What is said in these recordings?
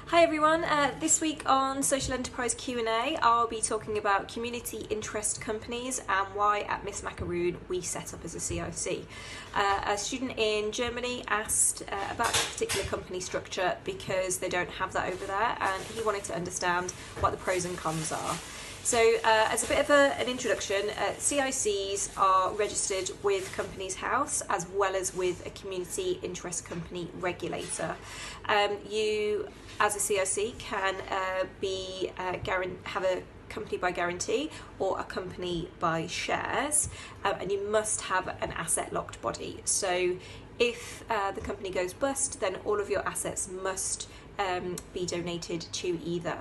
Hi everyone, this week on Social Enterprise Q&A I'll be talking about community interest companies and why at Miss Macaroon we set up as a C.I.C. A student in Germany asked about a particular company structure because they don't have that over there, and he wanted to understand what the pros and cons are. So as a bit of an introduction, C.I.Cs are registered with Companies House as well as with a community interest company regulator. You, as a C.I.C, can have a company by guarantee or a company by shares, and you must have an asset locked body. So if the company goes bust, then all of your assets must be donated to either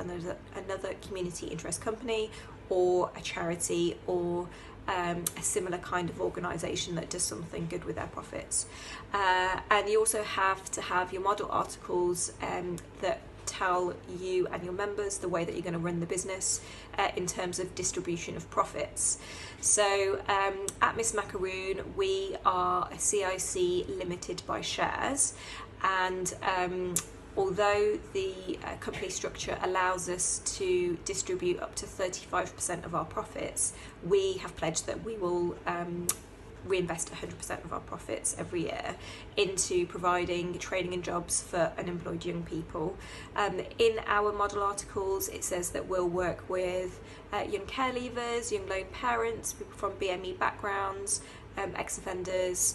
another community interest company or a charity or a similar kind of organisation that does something good with their profits. And you also have to have your model articles that tell you and your members the way that you're going to run the business in terms of distribution of profits. So at Miss Macaroon we are a C.I.C limited by shares, and although the company structure allows us to distribute up to 35% of our profits, we have pledged that we will reinvest 100% of our profits every year into providing training and jobs for unemployed young people. In our model articles it says that we'll work with young care leavers, young lone parents, people from BME backgrounds, ex-offenders,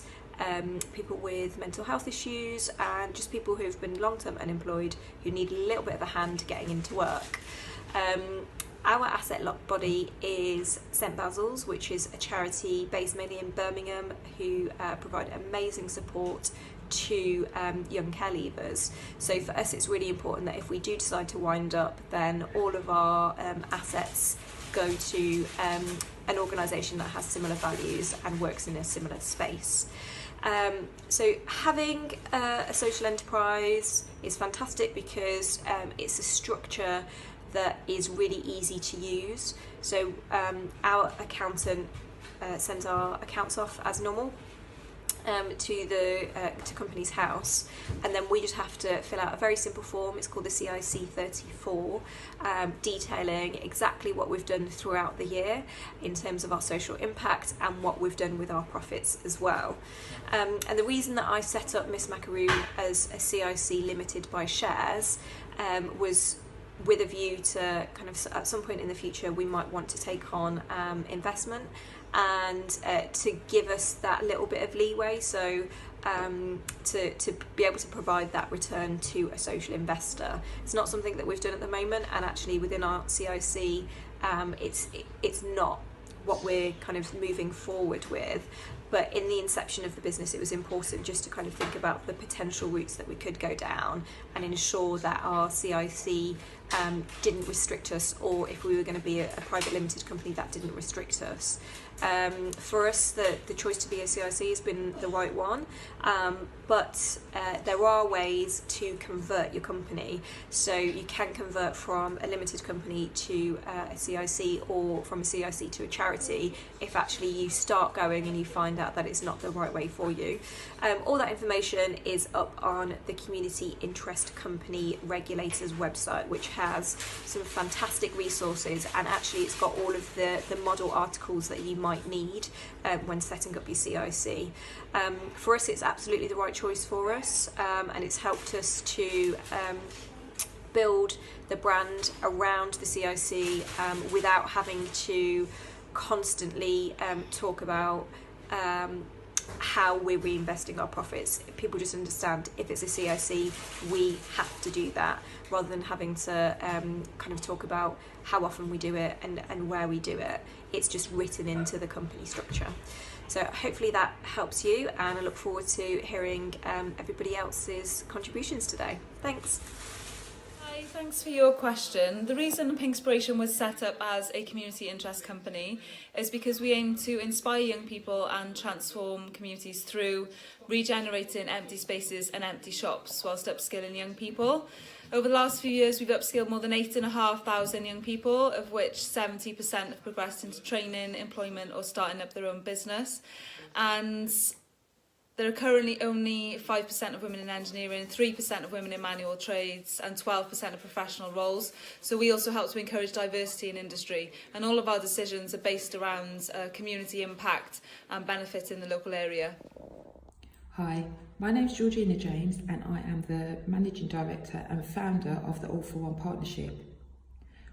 people with mental health issues, and just people who've been long-term unemployed who need a little bit of a hand getting into work. Our asset locked body is St Basil's, which is a charity based mainly in Birmingham who provide amazing support to young care leavers. So for us it's really important that if we do decide to wind up, then all of our assets go to an organisation that has similar values and works in a similar space. So having a social enterprise is fantastic because it's a structure that is really easy to use. So our accountant sends our accounts off as normal to Companies House, and then we just have to fill out a very simple form. It's called the C.I.C 34, detailing exactly what we've done throughout the year in terms of our social impact and what we've done with our profits as well. And the reason that I set up Miss Macaroon as a C.I.C limited by shares was with a view to kind of at some point in the future we might want to take on investment, and to give us that little bit of leeway, so to be able to provide that return to a social investor. It's not something that we've done at the moment, and actually within our C.I.C it's not what we're kind of moving forward with. But in the inception of the business it was important just to kind of think about the potential routes that we could go down and ensure that our C.I.C didn't restrict us, or if we were going to be a private limited company that didn't restrict us. For us the choice to be a C.I.C has been the right one, but there are ways to convert your company. So you can convert from a limited company to a C.I.C, or from a C.I.C to a charity if actually you start going and you find out that it's not the right way for you. All that information is up on the Community Interest Company Regulator's website, which has some fantastic resources, and actually it's got all of the model articles that you might need when setting up your C.I.C. For us it's absolutely the right choice for us, and it's helped us to build the brand around the C.I.C without having to constantly talk about how we're reinvesting our profits. People just understand if it's a C.I.C we have to do that, rather than having to kind of talk about how often we do it and where we do it. It's just written into the company structure. So hopefully that helps you, and I look forward to hearing everybody else's contributions today. Thanks. Hi, thanks for your question. The reason Pinkspiration was set up as a community interest company is because we aim to inspire young people and transform communities through regenerating empty spaces and empty shops whilst upskilling young people. Over the last few years we've upskilled more than 8,500 young people, of which 70% have progressed into training, employment or starting up their own business. And There are currently only 5% of women in engineering, 3% of women in manual trades and 12% of professional roles. So we also help to encourage diversity in industry, and all of our decisions are based around community impact and benefit in the local area. Hi, my name's Georgina James and I am the Managing Director and founder of the All for One Partnership.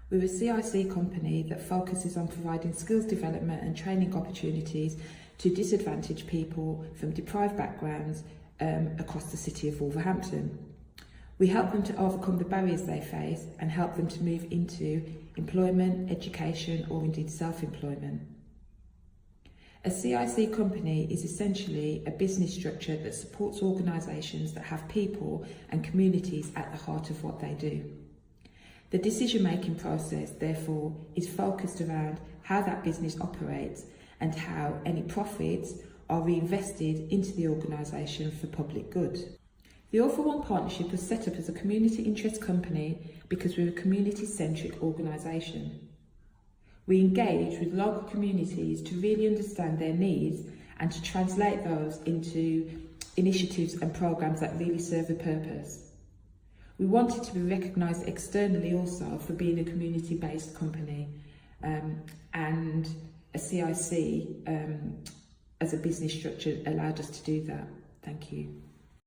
We're a C.I.C company that focuses on providing skills development and training opportunities to disadvantaged people from deprived backgrounds across the city of Wolverhampton. We help them to overcome the barriers they face and help them to move into employment, education or indeed self-employment. A C.I.C company is essentially a business structure that supports organisations that have people and communities at the heart of what they do. The decision-making process, therefore, is focused around how that business operates and how any profits are reinvested into the organisation for public good. The All for One Partnership was set up as a community interest company because we're a community-centric organisation. We engage with local communities to really understand their needs and to translate those into initiatives and programmes that really serve a purpose. We wanted to be recognised externally also for being a community-based company, and a C.I.C as a business structure allowed us to do that. Thank you.